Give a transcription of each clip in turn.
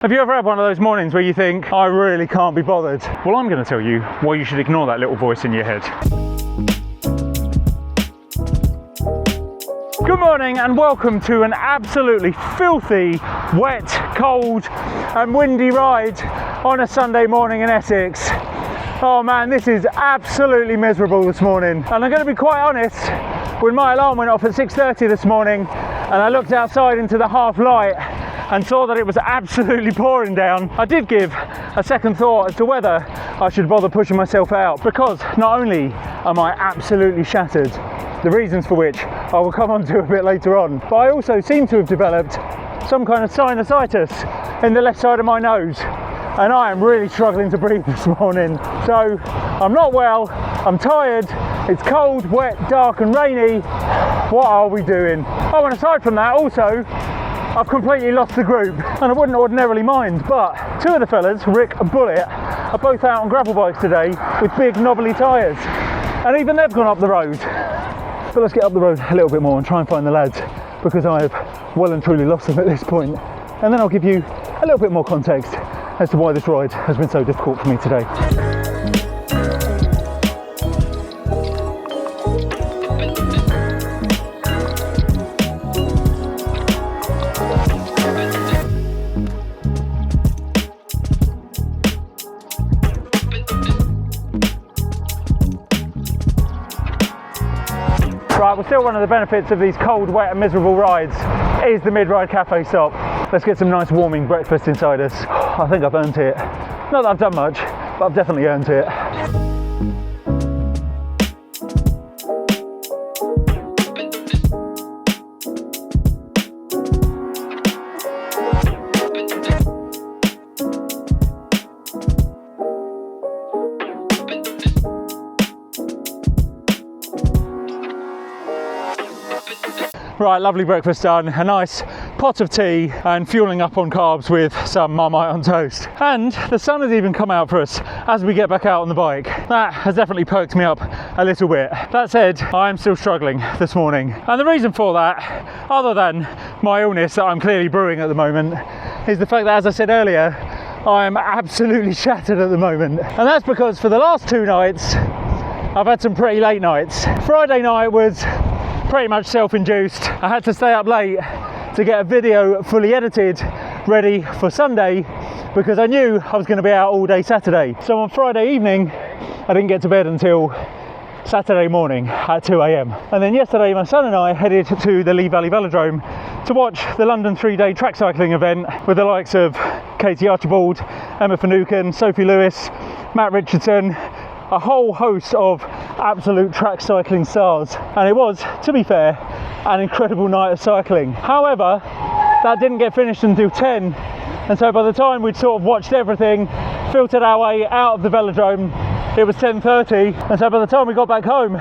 Have you ever had one of those mornings where you think, I really can't be bothered? Well, I'm going to tell you why you should ignore that little voice in your head. Good morning and welcome to an absolutely filthy, wet, cold and windy ride on a Sunday morning in Essex. Oh man, this is absolutely miserable this morning. And I'm going to be quite honest, when my alarm went off at 6:30 this morning and I looked outside into the half light and saw that it was absolutely pouring down, I did give a second thought as to whether I should bother pushing myself out, because not only am I absolutely shattered, the reasons for which I will come on to a bit later on, but I also seem to have developed some kind of sinusitis in the left side of my nose, and I am really struggling to breathe this morning. So I'm not well, I'm tired, it's cold, wet, dark and rainy. What are we doing? Oh, and aside from that, also I've completely lost the group, and I wouldn't ordinarily mind, but two of the fellas, Rick and Bullet, are both out on gravel bikes today with big knobbly tyres, and even they've gone up the road. But let's get up the road a little bit more and try and find the lads, because I have well and truly lost them at this point. And then I'll give you a little bit more context as to why this ride has been so difficult for me today. Right, well, still one of the benefits of these cold, wet and miserable rides is the mid-ride cafe stop. Let's get some nice warming breakfast inside us. I think I've earned it. Not that I've done much, but I've definitely earned it. Right, lovely breakfast done, a nice pot of tea and fueling up on carbs with some Marmite on toast. And the sun has even come out for us as we get back out on the bike. That has definitely perked me up a little bit. That said, I am still struggling this morning. And the reason for that, other than my illness that I'm clearly brewing at the moment, is the fact that, as I said earlier, I am absolutely shattered at the moment. And that's because for the last two nights, I've had some pretty late nights. Friday night was pretty much self-induced. I had to stay up late to get a video fully edited ready for Sunday because I knew I was going to be out all day Saturday. So on Friday evening I didn't get to bed until Saturday morning at 2 a.m. And then yesterday my son and I headed to the Lee Valley Velodrome to watch the London 3-day track cycling event with the likes of Katie Archibald, Emma Finucane, Sophie Lewis, Matt Richardson, a whole host of absolute track cycling stars. And it was, to be fair, an incredible night of cycling. However, that didn't get finished until 10, and so by the time we'd sort of watched everything, filtered our way out of the velodrome, it was 10:30, and so by the time we got back home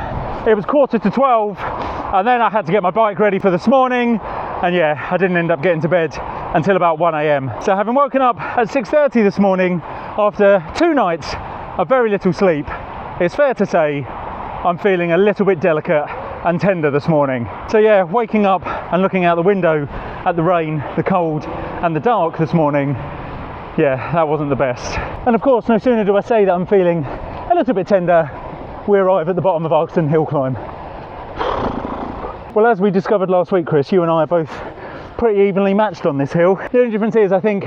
it was 11:45, and then I had to get my bike ready for this morning, and yeah, I didn't end up getting to bed until about 1 a.m. So having woken up at 6:30 this morning after 2 nights of very little sleep, it's fair to say I'm feeling a little bit delicate and tender this morning. So yeah, waking up and looking out the window at the rain, the cold and the dark this morning, yeah, that wasn't the best. And of course, no sooner do I say that I'm feeling a little bit tender, we arrive at the bottom of Arkston Hill Climb. Well, as we discovered last week, Chris, you and I are both pretty evenly matched on this hill. The only difference is I think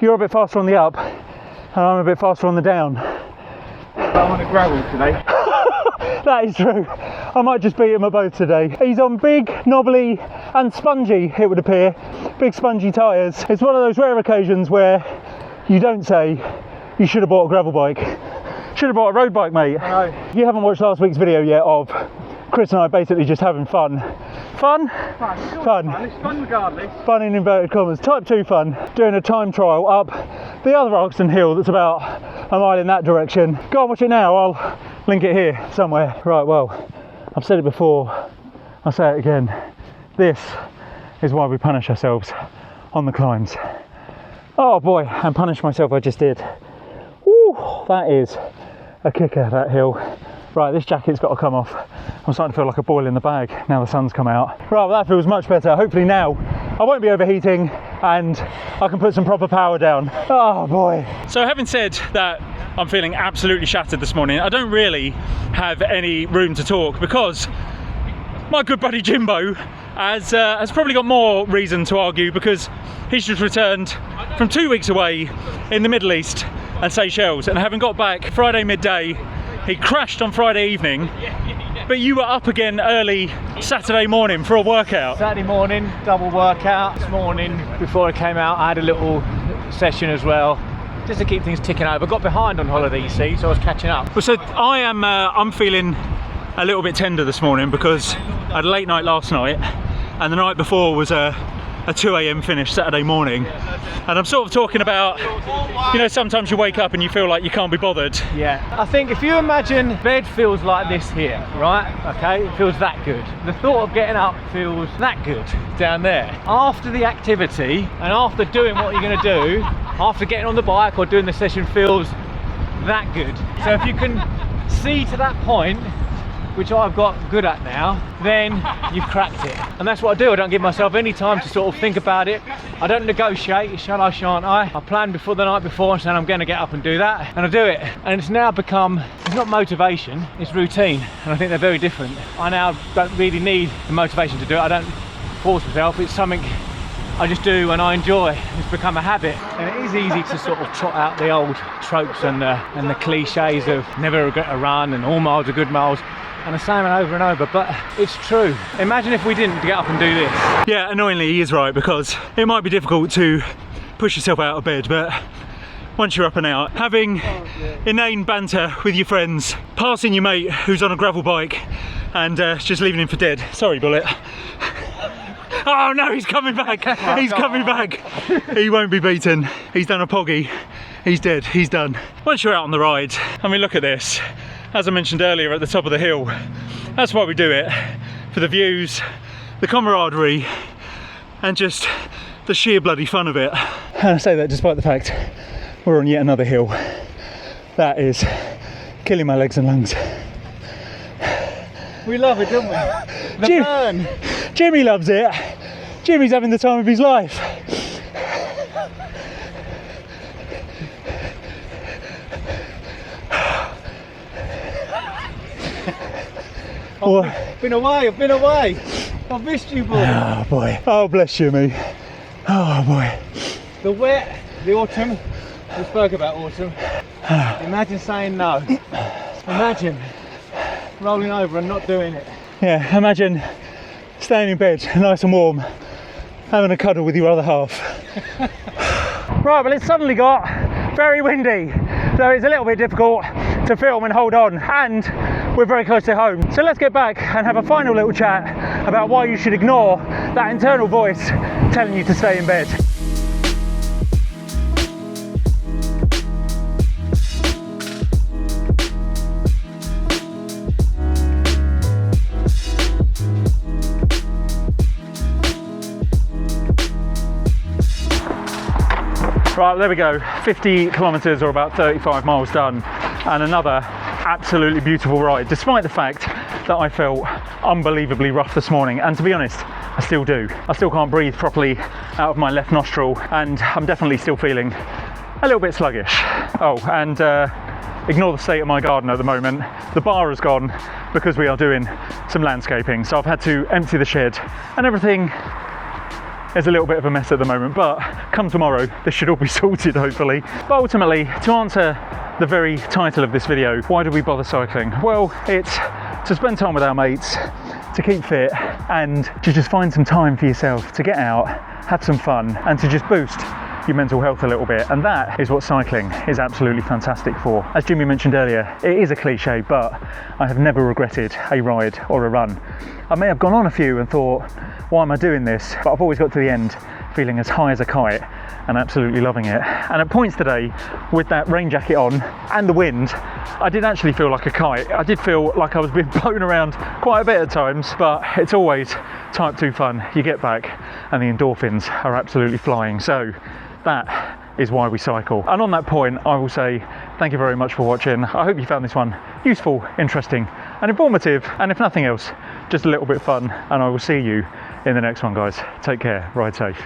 you're a bit faster on the up and I'm a bit faster on the down. But I'm on a gravel today. That is true. I might just beat him at both today. He's on big, knobbly and spongy, it would appear. Big spongy tyres. It's one of those rare occasions where you don't say you should have bought a gravel bike. Should have bought a road bike, mate. I know. If you haven't watched last week's video yet of Chris and I basically just having fun. Fun? Fun. It's fun regardless. Fun in inverted commas. Type 2 fun. Doing a time trial up the other Arkston Hill that's about a mile in that direction. Go and watch it now. I'll link it here somewhere. Right, well, I've said it before, I'll say it again. This is why we punish ourselves on the climbs. Oh boy, and punish myself I just did. Woo, that is a kicker, that hill. Right, this jacket's got to come off. I'm starting to feel like a boil in the bag now the sun's come out. Right, well, that feels much better. Hopefully now I won't be overheating and I can put some proper power down. Oh boy. So having said that, I'm feeling absolutely shattered this morning. I don't really have any room to talk because my good buddy Jimbo has probably got more reason to argue, because he's just returned from 2 weeks away in the Middle East and Seychelles, and having got back Friday midday, he crashed on Friday evening, but you were up again early Saturday morning for a workout. Saturday morning, double workout. This morning, before I came out, I had a little session as well, just to keep things ticking over. I got behind on holiday, you see, so I was catching up. Well, so I'm feeling a little bit tender this morning because I had a late night last night, and the night before was a 2 a.m. finish Saturday morning, and I'm sort of talking about, you know, sometimes you wake up and you feel like you can't be bothered. Yeah, I think if you imagine bed feels like this here, right? Okay, it feels that good. The thought of getting up feels that good down there. After the activity and after doing what you're going to do, after getting on the bike or doing the session, feels that good. So if you can see to that point, which I've got good at now, then you've cracked it. And that's what I do. I don't give myself any time to sort of think about it. I don't negotiate, shall I, shan't I? I plan before the night before and say I'm going to get up and do that, and I do it. And it's now become, it's not motivation, it's routine. And I think they're very different. I now don't really need the motivation to do it. I don't force myself. It's something I just do and I enjoy. It's become a habit. And it is easy to sort of trot out the old tropes and the cliches of never regret a run and all miles are good miles, and the same over and over, but it's true. Imagine if we didn't get up and do this. Yeah, annoyingly he is right, because it might be difficult to push yourself out of bed, but once you're up and out, having inane banter with your friends, passing your mate who's on a gravel bike and just leaving him for dead. Sorry, Bullet. Oh no, he's coming back. He's coming back. He won't be beaten. He's done a poggy. He's dead. He's done. Once you're out on the ride, I mean, look at this. As I mentioned earlier, at the top of the hill. That's why we do it. For the views, the camaraderie, and just the sheer bloody fun of it. And I say that despite the fact we're on yet another hill. That is killing my legs and lungs. We love it, don't we? The burn. Jimmy loves it. Jimmy's having the time of his life. I've been away. I've missed you, boy. Oh boy. Oh bless you, me. Oh boy. The wet, the autumn. We spoke about autumn. Imagine saying no. Imagine rolling over and not doing it. Yeah, imagine staying in bed nice and warm, having a cuddle with your other half. Right, well, it's suddenly got very windy, so it's a little bit difficult to film and hold on, and we're very close to home. So let's get back and have a final little chat about why you should ignore that internal voice telling you to stay in bed. Right, there we go, 50 kilometres or about 35 miles done, and another absolutely beautiful ride, despite the fact that I felt unbelievably rough this morning, and to be honest, I still do. I still can't breathe properly out of my left nostril, and I'm definitely still feeling a little bit sluggish. Oh, and ignore the state of my garden at the moment. The bar has gone because we are doing some landscaping, so I've had to empty the shed, and everything is a little bit of a mess at the moment, but come tomorrow this should all be sorted, hopefully. But ultimately, to answer the very title of this video, why do we bother cycling? Well, it's to spend time with our mates, to keep fit, and to just find some time for yourself to get out, have some fun, and to just boost your mental health a little bit. And that is what cycling is absolutely fantastic for. As Jimmy mentioned earlier, it is a cliche, but I have never regretted a ride or a run. I may have gone on a few and thought, why am I doing this? But I've always got to the end feeling as high as a kite and absolutely loving it. And at points today, with that rain jacket on and the wind, I did actually feel like a kite. I did feel like I was being blown around quite a bit at times, but it's always type 2 fun. You get back and the endorphins are absolutely flying. So that is why we cycle. And on that point, I will say thank you very much for watching. I hope you found this one useful, interesting, and informative, and if nothing else, just a little bit fun. And I will see you in the next one, guys. Take care, ride safe.